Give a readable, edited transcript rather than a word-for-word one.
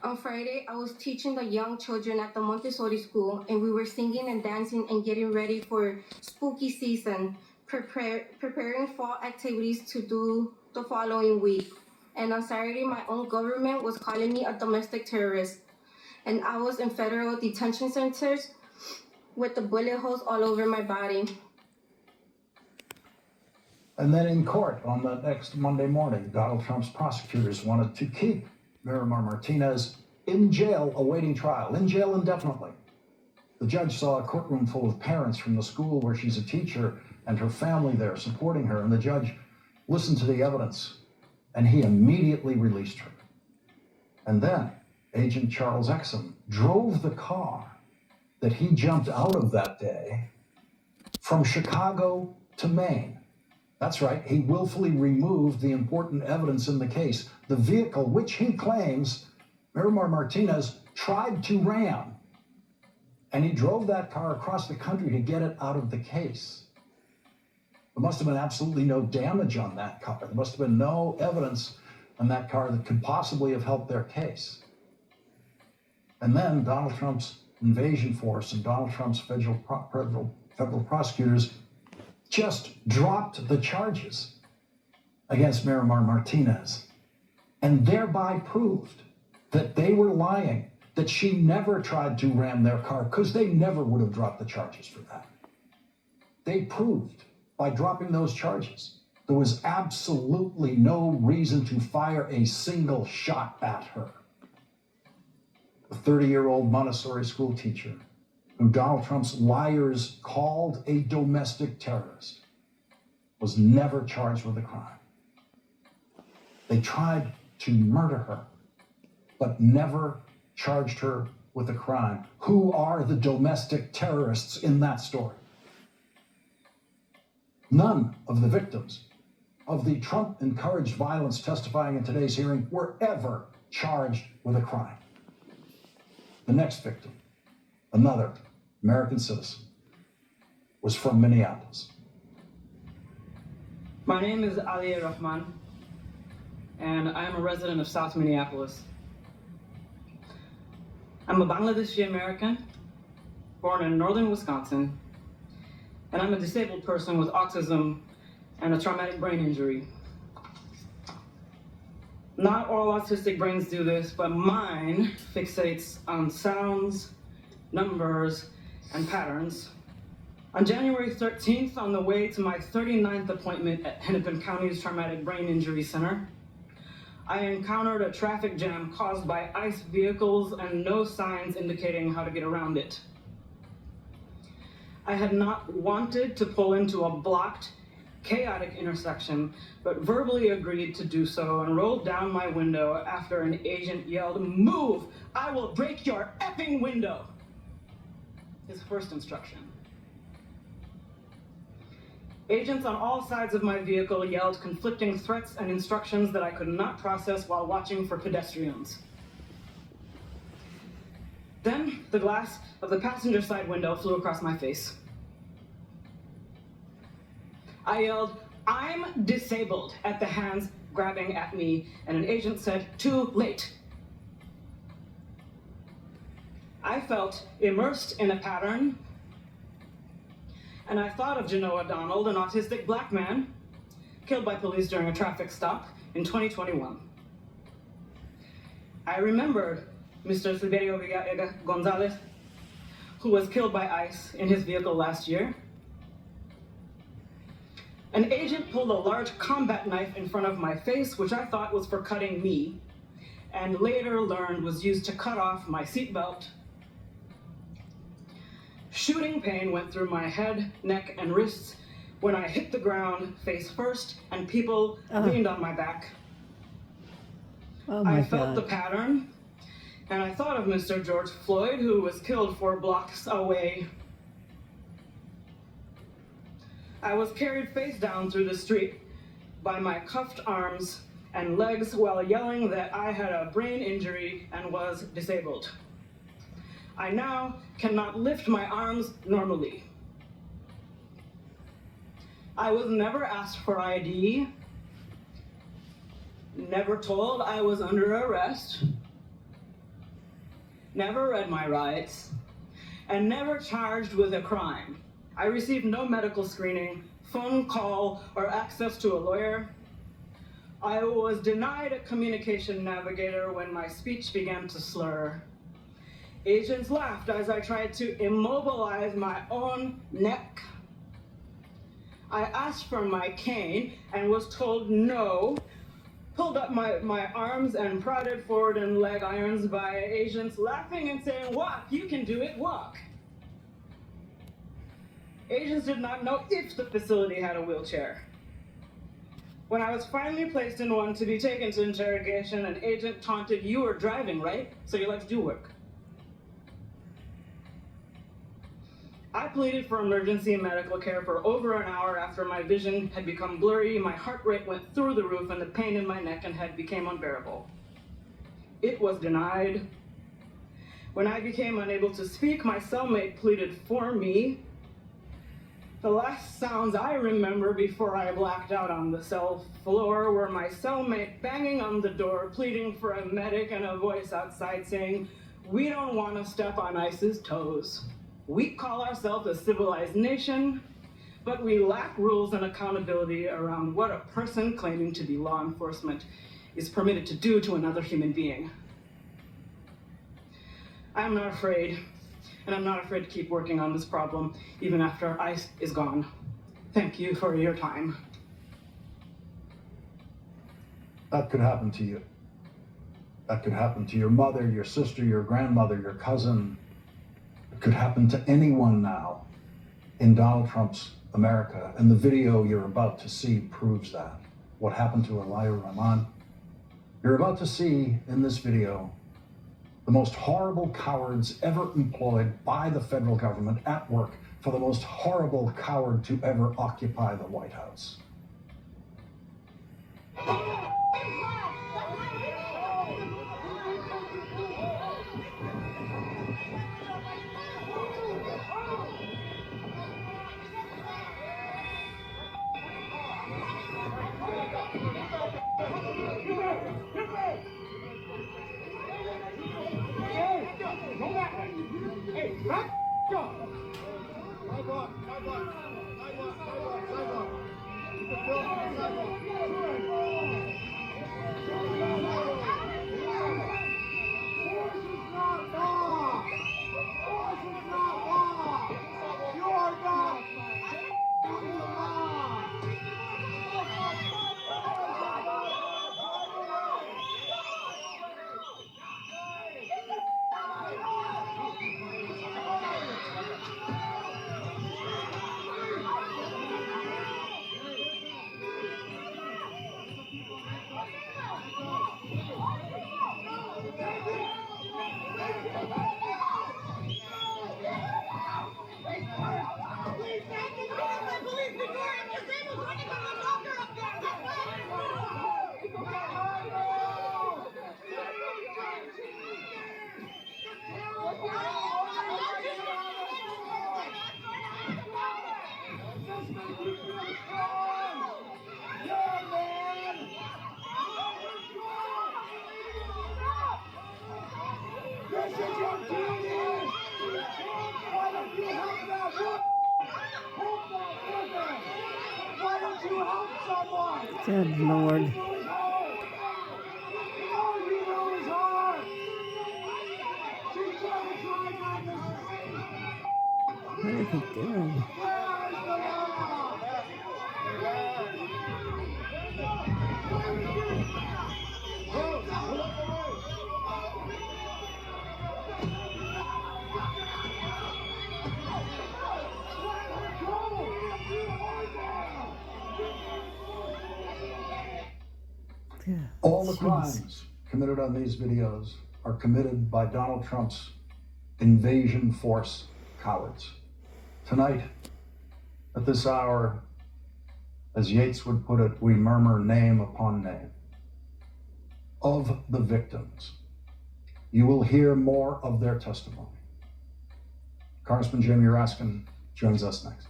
On Friday, I was teaching the young children at the Montessori school, and we were singing and dancing and getting ready for spooky season, preparing fall activities to do the following week. And on Saturday, my own government was calling me a domestic terrorist, and I was in federal detention centers with the bullet holes all over my body. And then in court on the next Monday morning, Donald Trump's prosecutors wanted to keep Miramar Martinez in jail awaiting trial, in jail indefinitely. The judge saw a courtroom full of parents from the school where she's a teacher and her family there supporting her, and the judge listened to the evidence, and he immediately released her. And then Agent Charles Exum drove the car that he jumped out of that day from Chicago to Maine. That's right, he willfully removed the important evidence in the case, the vehicle which he claims Miramar Martinez tried to ram. And he drove that car across the country to get it out of the case. There must have been absolutely no damage on that car. There must have been no evidence on that car that could possibly have helped their case. And then Donald Trump's invasion force and Donald Trump's federal prosecutors just dropped the charges against Miramar Martinez and thereby proved that they were lying, that she never tried to ram their car, because they never would have dropped the charges for that. They proved by dropping those charges there was absolutely no reason to fire a single shot at her. A 30-year-old Montessori school teacher who Donald Trump's liars called a domestic terrorist was never charged with a crime. They tried to murder her, but never charged her with a crime. Who are the domestic terrorists in that story? None of the victims of the Trump-encouraged violence testifying in today's hearing were ever charged with a crime. The next victim, another American citizen, was from Minneapolis. My name is Ali Rahman, and I am a resident of South Minneapolis. I'm a Bangladeshi American, born in northern Wisconsin, and I'm a disabled person with autism and a traumatic brain injury. Not all autistic brains do this, but mine fixates on sounds, numbers, and patterns. On January 13th, on the way to my 39th appointment at Hennepin County's Traumatic Brain Injury Center, I encountered a traffic jam caused by ICE vehicles and no signs indicating how to get around it. I had not wanted to pull into a blocked, chaotic intersection, but verbally agreed to do so and rolled down my window after an agent yelled, "Move! I will break your effing window!" His first instruction. Agents on all sides of my vehicle yelled conflicting threats and instructions that I could not process while watching for pedestrians. Then the glass of the passenger side window flew across my face. I yelled, "I'm disabled," at the hands grabbing at me, and an agent said, "Too late." I felt immersed in a pattern, and I thought of Genoa Donald, an autistic black man killed by police during a traffic stop in 2021. I remembered Mr. Silverio Vega Gonzalez, who was killed by ICE in his vehicle last year. An agent pulled a large combat knife in front of my face, which I thought was for cutting me, and later learned was used to cut off my seatbelt. Shooting pain went through my head, neck, and wrists when I hit the ground face first, and people leaned on my back. I felt the pattern, and I thought of Mr. George Floyd, who was killed 4 blocks away. I was carried face down through the street by my cuffed arms and legs while yelling that I had a brain injury and was disabled. I now cannot lift my arms normally. I was never asked for ID, never told I was under arrest, never read my rights, and never charged with a crime. I received no medical screening, phone call, or access to a lawyer. I was denied a communication navigator when my speech began to slur. Agents laughed as I tried to immobilize my own neck. I asked for my cane and was told no, pulled up my arms and prodded forward in leg irons by agents laughing and saying, "Walk, you can do it, walk." Agents did not know if the facility had a wheelchair. When I was finally placed in one to be taken to interrogation, an agent taunted, "You were driving, right? So you like to do work." I pleaded for emergency medical care for over an hour after my vision had become blurry, my heart rate went through the roof, and the pain in my neck and head became unbearable. It was denied. When I became unable to speak, my cellmate pleaded for me. The last sounds I remember before I blacked out on the cell floor were my cellmate banging on the door, pleading for a medic, and a voice outside saying, "We don't want to step on ICE's toes. We call ourselves a civilized nation, but we lack rules and accountability around what a person claiming to be law enforcement is permitted to do to another human being." I am not afraid, and I'm not afraid to keep working on this problem even after ICE is gone. Thank you for your time. That could happen to you. That could happen to your mother, your sister, your grandmother, your cousin. It could happen to anyone now in Donald Trump's America, and the video you're about to see proves that. What happened to Elia Rahman? You're about to see in this video the most horrible cowards ever employed by the federal government at work for the most horrible coward to ever occupy the White House. Good Lord. What is he doing? All the crimes committed on these videos are committed by Donald Trump's invasion force cowards. Tonight, at this hour, as Yates would put it, we murmur name upon name of the victims. You will hear more of their testimony. Congressman Jamie Raskin joins us next.